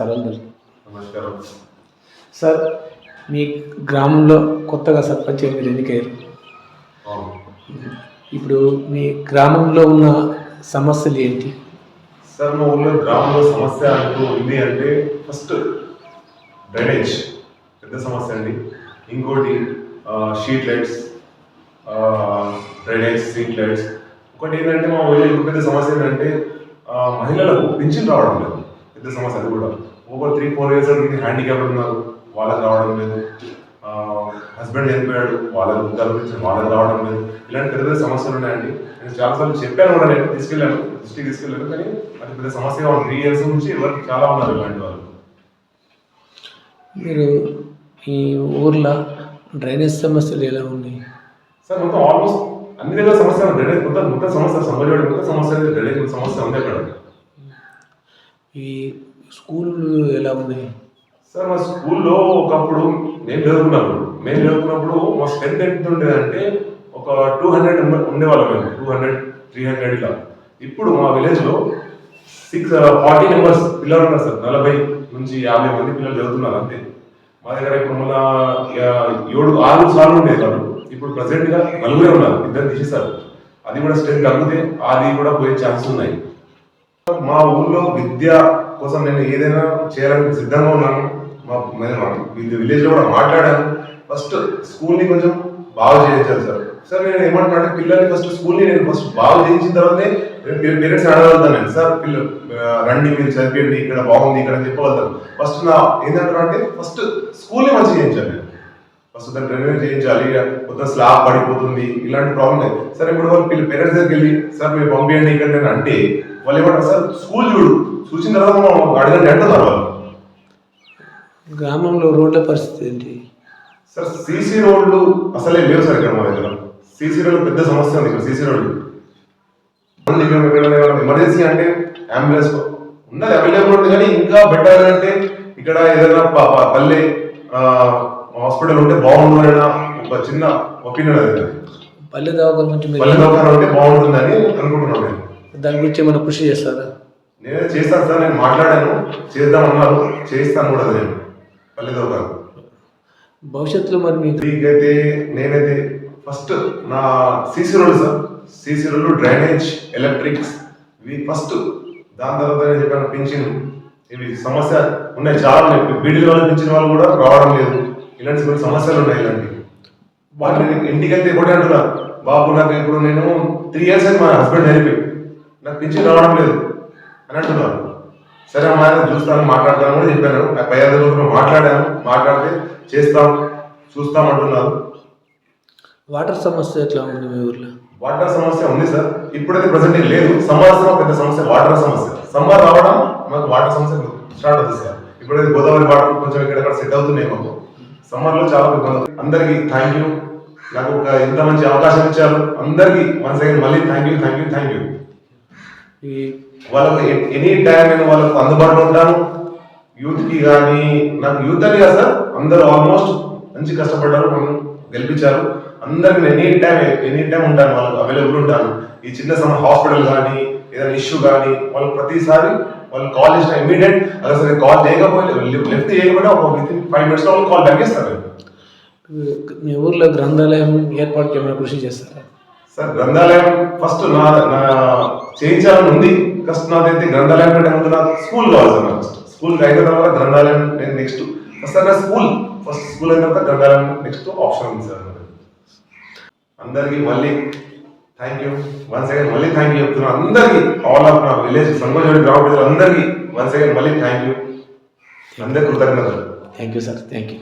నమస్కారాలు. నమస్కారం సార్, మీ గ్రామంలో కొత్తగా సర్పంచ్ మీరు ఎన్నికయ్యారు. ఇప్పుడు మీ గ్రామంలో ఉన్న సమస్యలు ఏంటి? సార్, మా ఊళ్ళో గ్రామంలో సమస్య అంటూ ఉంది అంటే ఫస్ట్ డ్రైనేజ్ పెద్ద సమస్య అండి. ఇంకోటి street lights, drainage, street lights. ఒకటి ఏంటంటే మా ఊళ్ళో ఇంకో పెద్ద సమస్య ఏంటంటే మహిళలకు పింఛన్ రావడం లేదు. పెద్ద సమస్య అది కూడా. ఓవర్ 3-4 years హ్యాండిక్యాప్డ్ ఉన్నారు, వాళ్ళకి రావడం లేదు. హస్బెండ్ చనిపోయాడు, వాళ్ళకి వాళ్ళకి రావడం లేదు. ఇలాంటి పెద్ద పెద్ద సమస్యలు ఉన్నాయండి. నేను చాలాసార్లు చెప్పాను కూడా, నేను దృష్టికి తీసుకెళ్ళాను. కానీ అది పెద్ద సమస్యగా 3 years నుంచి ఎవరికి చాలా ఉన్నారు ఇలాంటి వాళ్ళు. మీరు ఈ ఊర్లో డ్రైనేజ్ సమస్యలు ఎలా ఉన్నాయి? సార్, మొత్తం ఆల్మోస్ట్ అన్ని దగ్గర సమస్య. డ్రైనేజ్ మొత్తం సమస్య, సంబడి మొత్తం సమస్య, డ్రైనేజ్ సమస్య ఉంది అక్కడ. ఈ స్కూళ్ళు ఎలా ఉన్నాయి? సార్, మా స్కూల్లో ఒకప్పుడు మేము చదువుకున్నప్పుడు మా స్ట్రెంత్ ఎంత ఉండేదంటే ఒక 200 ఉండేవాళ్ళం మేము. 200-300 ఇలా. ఇప్పుడు మా విలేజ్లో 40 members పిల్లలు ఉన్నారు సార్. 40 నుంచి 50 మంది పిల్లలు చదువుతున్నారు అంతే. మా దగ్గర ఇప్పుడు మన 6 సార్లు ఉండేది కాదు. ఇప్పుడు ప్రజెంట్గా 4 ఉన్నారు, 2 తీసేశారు. అది కూడా స్ట్రెంత్ తగ్గితే అది కూడా పోయే ఛాన్సెస్ ఉన్నాయి. మా ఊళ్ళో విద్య కోసం నేను ఏదైనా చేయాలని సిద్ధంగా ఉన్నాను. విలేజ్లో కూడా మాట్లాడాను. ఫస్ట్ స్కూల్ని కొంచెం బాగా చేయించాలి సార్. సార్, నేను ఏమంటున్నా అంటే పిల్లల్ని ఫస్ట్ స్కూల్ని నేను ఫస్ట్ బాగా చేయించిన తర్వాతే పేరెంట్స్ అడగలుగుతాను. నేను సార్ పిల్లలు రండి, మీరు చదివేయండి, ఇక్కడ బాగుంది ఇక్కడ చెప్పగలుగుతాను. ఫస్ట్ నా ఏంటంటున్నా అంటే ఫస్ట్ స్కూల్ని మంచిగా చేయించాలి. నేను ఫస్ట్ దాన్ని డ్రైనేజ్ చేయించాలి. కొత్త స్లాబ్ పడిపోతుంది, ఇలాంటి ప్రాబ్లం లేదు సార్. ఇప్పుడు వాళ్ళు పేరెంట్స్ దగ్గరికి వెళ్ళి సార్ మీరు పంపించండి ఇక్కడ నేను అంటే వాళ్ళు ఏమంటారు సార్ స్కూల్ చూసిన తర్వాత అడగండి అంటున్నారు వాళ్ళు. గ్రామంలో రోడ్ల పరిస్థితి ఏంటి సార్? సీసీ రోడ్లు అసలే లేవు సార్ ఇక్కడ మా దగ్గర. సీసీ రోడ్లు పెద్ద సమస్య ఉంది ఇక్కడ. సీసీ రోడ్లు ఎమర్జెన్సీ అంటే అంబులెన్స్ ఉన్నది అవైలబుల్ ఉంది, కానీ ఇంకా బెటర్ అంటే ఇక్కడ ఏదైనా పల్లె హాస్పిటల్ ఉంటే బాగుంటుందన్న ఒక చిన్న ఒపీనియన్. అది పల్లె దవాఖాన ఉంటే బాగుంటుందని అనుకుంటున్నాను నేను. దాని గురించి ఏమైనా కృషి చేస్తారా? నేనే చేస్తాను సార్. నేను మాట్లాడాను, చేద్దామన్నారు, చేస్తాను కూడా. నేను పల్లె దవాఖాన భవిష్యత్తులో మరి మీకైతే నేనైతే ఫస్ట్ నా సీసీ రోడ్లు సార్, సీసీ రోడ్లు, డ్రైనేజ్, ఎలక్ట్రిక్స్, ఇవి ఫస్ట్. దాని తర్వాత నేను చెప్పాను పింఛన్, ఇవి సమస్య ఉన్నాయి చాలా ఉన్నాయి. బీడీల వాళ్ళు పింఛన్ వాళ్ళు కూడా రావడం లేదు. ఇలాంటి కొన్ని సమస్యలు ఉన్నాయి. ఇలాంటి వాటిని ఇంటికి వెళ్తే కూడా అంటున్నా బాబు నాకు ఇప్పుడు నేను 3 years అని మా హస్బెండ్ చనిపోయి నాకు పింఛన్ రావడం లేదు అని అంటున్నారు. సరే అమ్మా చూస్తాను, మాట్లాడతాను కూడా చెప్పాను. నాకు 5-6 రోజులు మాట్లాడాను, మాట్లాడితే చేస్తాం చూస్తాం అంటున్నారు. వాటర్ సమస్య ఎట్లా ఉంది మీ ఊర్లో? వాటర్ సమస్య ఉంది సార్, ఇప్పుడైతే ప్రజెంట్ లేదు. సంవత్సరం పెద్ద సమస్య వాటర్ సమస్య. సమ్మర్ రావడం మాకు వాటర్ సమస్య స్టార్ట్ అవుతుంది సార్. ఇప్పుడైతే గోదావరి వాటర్ కొంచెం ఇక్కడ సెట్ అవుతున్నాయి మాకు. సమ్మర్లో చాలా ఇబ్బంది. అందరికీ థ్యాంక్ యూ, నాకు ఒక ఇంత మంచి అవకాశం ఇచ్చారు. అందరికీ వన్స్ అగైన్ మళ్ళీ థ్యాంక్ యూ. వాళ్ళకు ఎనీ టైం నేను వాళ్ళకు అందుబాటులో ఉంటాను. యూత్కి కానీ, నాకు యూత్ అని కదా సార్, అందరూ ఆల్మోస్ట్ మంచి కష్టపడ్డారు, నన్ను గెలిపించారు. అందరికి ఎనీ టైం ఉంటాను, వాళ్ళకి అవైలబుల్ ఉంటాను. ఈ చిన్న హాస్పిటల్ కానీ ఏదైనా ఇష్యూ కానీ వాళ్ళకి ప్రతిసారి వాళ్ళు కాల్ చేసిన ఇమీడియట్, అలా సరే కాల్ చేయకపోతే లెఫ్ట్ చేయకపోయినా ఒక విత్ ఇన్ 5 minutes వాళ్ళు కాల్ బ్యాక్ చేస్తారు. మీ ఊర్లో గ్రంథాలయం ఏర్పాటుకి ఏమైనా కృషి చేస్తారా? సార్, గ్రంథాలయం ఫస్ట్ నా చేయించాలని ఉంది. ఫస్ట్ నాదైతే గ్రంథాలయం కంటే ముందు నాకు స్కూల్ కావాలి సార్. నాకు స్కూల్ అయిన తర్వాత గ్రంథాలయం నేను నెక్స్ట్ ఫస్ట్ నా ఫస్ట్ స్కూల్ అయిన తర్వాత గ్రంథాలయం నెక్స్ట్ ఆప్షన్ ఉంది సార్. అందరికీ మళ్ళీ థ్యాంక్ యూ, వన్స్ అగైన్ మళ్ళీ థ్యాంక్ యూ చెప్తున్నాను అందరికీ. ఆల్ ఆఫ్ నా విలేజ్ సంగోజోడి గ్రామ ప్రజలు అందరికీ వన్స్ అగైన్ మళ్ళీ థ్యాంక్ యూ. అందరికీ కృతజ్ఞతలు. Thank you sir, thank you.